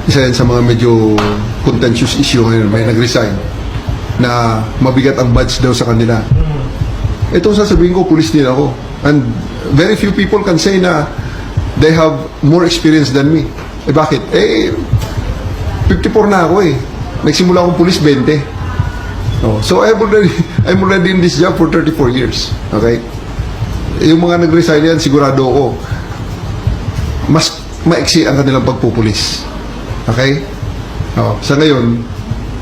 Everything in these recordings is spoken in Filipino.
isa yan sa mga medyo contentious issue ngayon. May nag-resign na mabigat ang badge daw sa kanila. Ito sasabihin ko, police din ako. And very few people can say na they have more experience than me. Eh bakit? 54 na ako eh. Nagsimula akong police 20. Oh, so I'm already in this job for 34 years. Okay? Yung mga nag-resign yan, sigurado ako, mas maiksi ang kanilang pagpupulis. Okay? Oh, sa ngayon,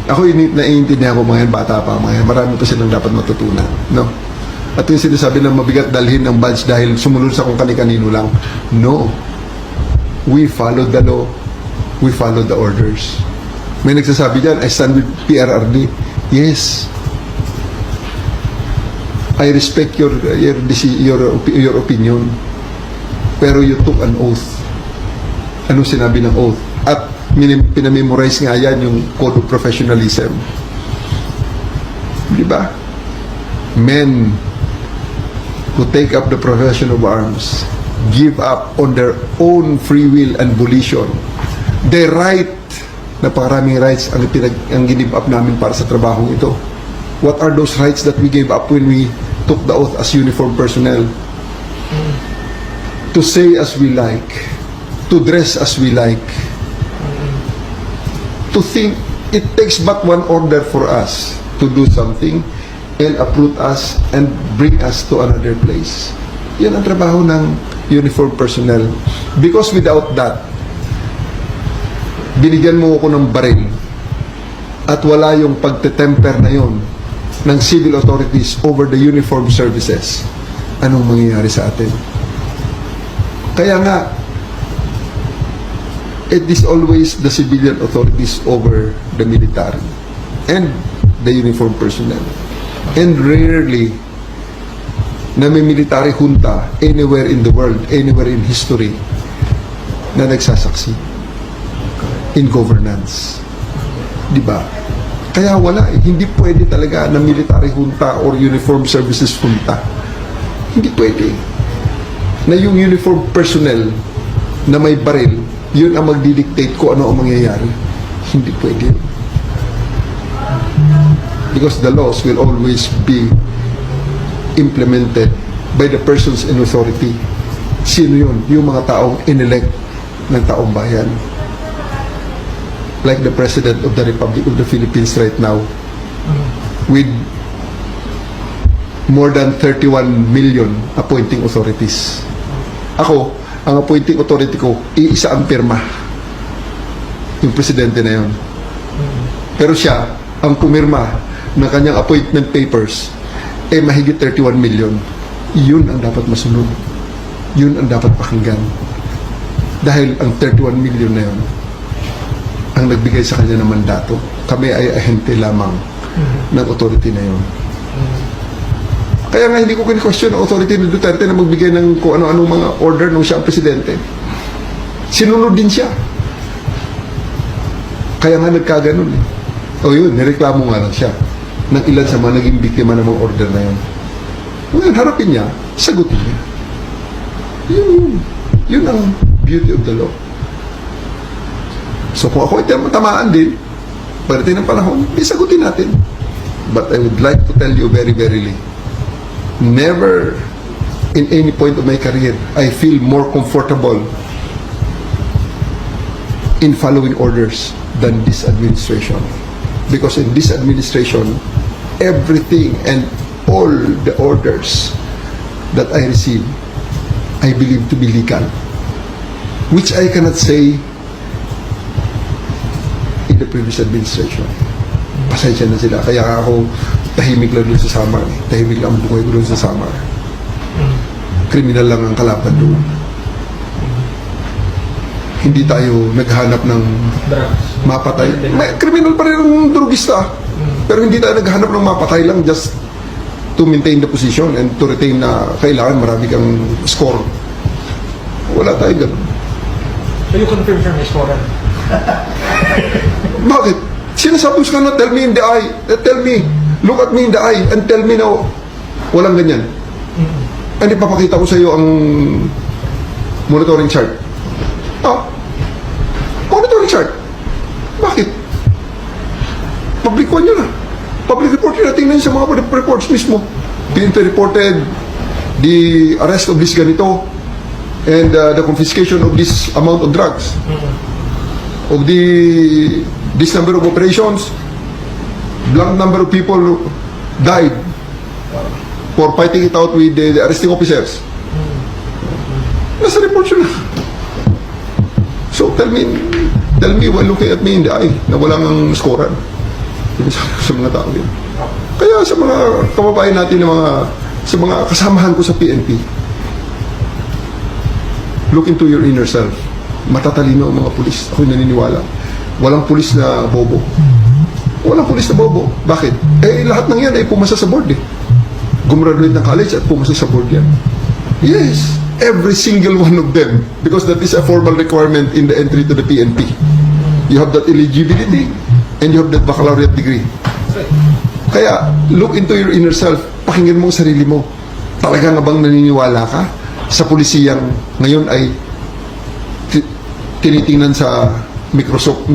ako naiintindihan ko mga yan, bata pa, mga yan, marami pa silang dapat matutunan. No? At yung sinasabi na mabigat dalhin ang badge dahil sumunod sa kung kani-kanino lang. No. We follow the law. We follow the orders. May nagsasabi dyan, I stand with PRRD. Yes. I respect your opinion. Pero you took an oath. Ano sinabi ng oath? At pinamemorize nga yan yung Code of Professionalism. Di ba? Men who take up the profession of arms give up on their own free will and volition their right. Napakaraming rights ang give up namin para sa trabahong ito. What are those rights that we gave up when we took the oath as uniformed personnel? To say as we like, to dress as we like, to think. It takes but one order for us to do something and uproot us and bring us to another place. Yan ang trabaho ng uniformed personnel. Because without that, binigyan mo ako ng baril at wala yung pagtetemper na yon ng civil authorities over the uniformed services, anong mangyayari sa atin? Kaya nga, it is always the civilian authorities over the military and the uniformed personnel. And rarely na may military junta anywhere in the world, anywhere in history na nagsasaksi in governance. Diba? Kaya wala eh. Hindi pwede talaga na military junta or uniformed services junta. Hindi pwede. Na yung uniformed personnel na may baril, yun ang magdidictate kung ano ang mangyayari. Hindi pwede. Because the laws will always be implemented by the persons in authority. Sino yun? Yung mga taong inelect ng taong bayan. Like the President of the Republic of the Philippines right now, with more than 31 million appointing authorities. Ako, ang appointing authority ko, iisa ang pirma. Yung presidente na yun. Pero siya, ang pumirma ng kanyang appointment papers, mahigit 31 million. Yun ang dapat masunod. Yun ang dapat pakinggan. Dahil ang 31 million na yun, ang nagbigay sa kanya ng mandato. Kami ay ahente lamang ng authority na yun. Kaya nga hindi ko kini-question ang authority ni Duterte na magbigay ng kung ano-anong mga order nung siya ang presidente. Sinunod din siya. Kaya nga nagkaganon eh. O yun, nireklamo nga lang siya ng ilan sa mga naging biktima ng mga order na yun. Ngayon, harapin niya, sagutin niya. Yun ang beauty of the law. So kung ako ay tamaan din, pagdating ng panahon, sagutin natin. But I would like to tell you very verily, never in any point of my career, I feel more comfortable in following orders than this administration. Because in this administration, everything and all the orders that I receive, I believe to be legal. Which I cannot say in the previous administration. Pasensya na sila. Kaya ako tahimik lang doon sa Samar. Tahimik lang ang buhay ko doon sa Samar. Kriminal lang ang kalaban doon. Hindi tayo naghanap ng mapatay. May criminal pa rin ang drugista. Pero hindi tayo naghanap ng mapatay lang just to maintain the position and to retain na kailangan marami kang score. Wala tayo ganun. So you confirm sir, may score? Bakit? Sinasabos ka na, tell me in the eye. Tell me, look at me in the eye and tell me now, walang ganyan. And ipapakita ko sa iyo ang monitoring chart. monitoring chart. Bakit? Public one yun na. Public report yun na. Tingnan sa mga reports mismo. PNP reported the arrest of this ganito and the confiscation of this amount of drugs. Of this number of operations, blank number of people died for fighting it out with the arresting officers. Nasa report yun na. So tell me while looking at me in the eye na walang ang scorean sa mga tao yun. Kaya sa mga kababayan natin sa mga kasamahan ko sa PNP, look into your inner self. Matatalino ang mga pulis. Ako'y naniniwala. Walang pulis na bobo. Walang pulis na bobo. Bakit? Lahat ng yan ay pumasa sa board eh. Gumraduate ng college at pumasa sa board yan. Yes, every single one of them, because that is a formal requirement in the entry to the PNP. You have that eligibility and you have that baccalaureate degree. Kaya, look into your inner self. Pakinggan mo ang sarili mo. Talaga nga bang naniniwala ka sa pulisiyang ngayon ay tinitingnan sa microscope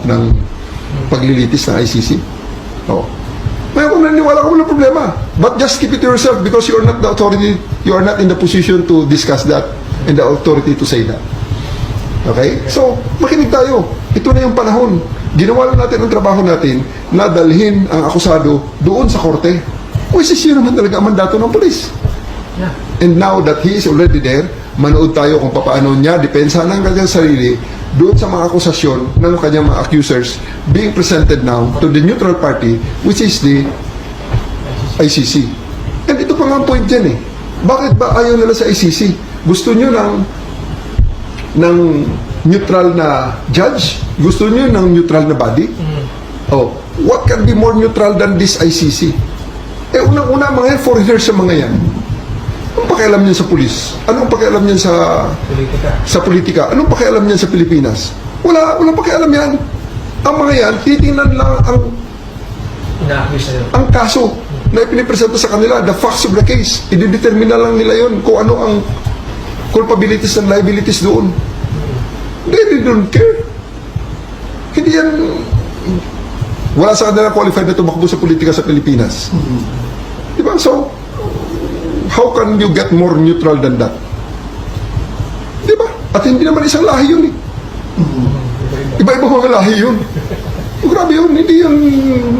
ng paglilitis ng ICC? Oo. May kung naniniwala ka, walang problema. But just keep it to yourself because you are not the authority, you are not in the position to discuss that and the authority to say that. Okay? So, makinig tayo. Ito na yung panahon. Ginawa lang natin ang trabaho natin na dalhin ang akusado doon sa korte. Which is yun naman talaga ang mandato ng polis. Yeah. And now that he is already there, manood tayo kung paano niya depensa ng kanyang sarili doon sa mga akusasyon ng kanyang mga accusers being presented now to the neutral party, which is the ICC. And ito pa nga ang point dyan eh. Bakit ba ayaw nila sa ICC? Gusto nyo ng neutral na judge? Gusto nyo ng neutral na body? Oh, what can be more neutral than this ICC? Unang-una mga yan, foreigners sa mga yan. Anong pakialam niyan sa pulis? Anong pakialam niyan sa politika? Anong pakialam niyan sa Pilipinas? Walang pakialam yan. Ang mga yan, titingnan lang ang kaso na ipinipresenta sa kanila, the facts of the case. Ididetermina lang nila yun kung ano ang culpabilities and liabilities doon. They don't care. Hindi yan, wala sa kanila qualified na tumakbo sa politika sa Pilipinas. Diba? So, how can you get more neutral than that? Diba? At hindi naman isang lahi yun eh. Iba-iba mga lahi yun. Grabe yun, hindi yung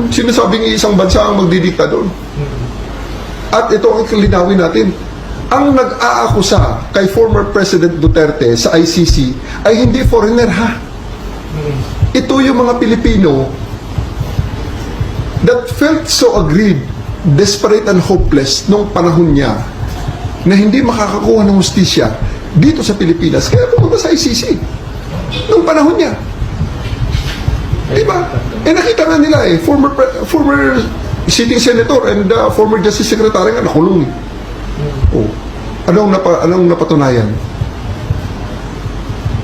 sinasabing isang bansa ang magdidikta doon. At ito ang linawin natin. Ang nag-aakusa kay former President Duterte sa ICC ay hindi foreigner ha. Ito yung mga Pilipino that felt so aggrieved, desperate and hopeless nung panahon niya na hindi makakakuha ng hustisya dito sa Pilipinas. Kaya pumunta sa ICC nung panahon niya. Diba? Nakita nga nila eh, former sitting senator and former justice secretary nga nakulong eh. Oh. Anong napatunayan?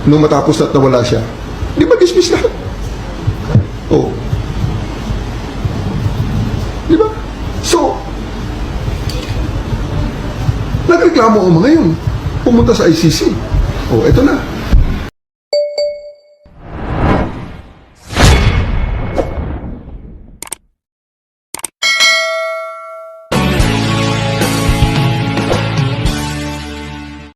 Nung matapos at nawala siya. Di ba dismiss lahat? Oh. Di ba? So, nagreklamo ang mga yun. Pumunta sa ICC. Oh, eto na.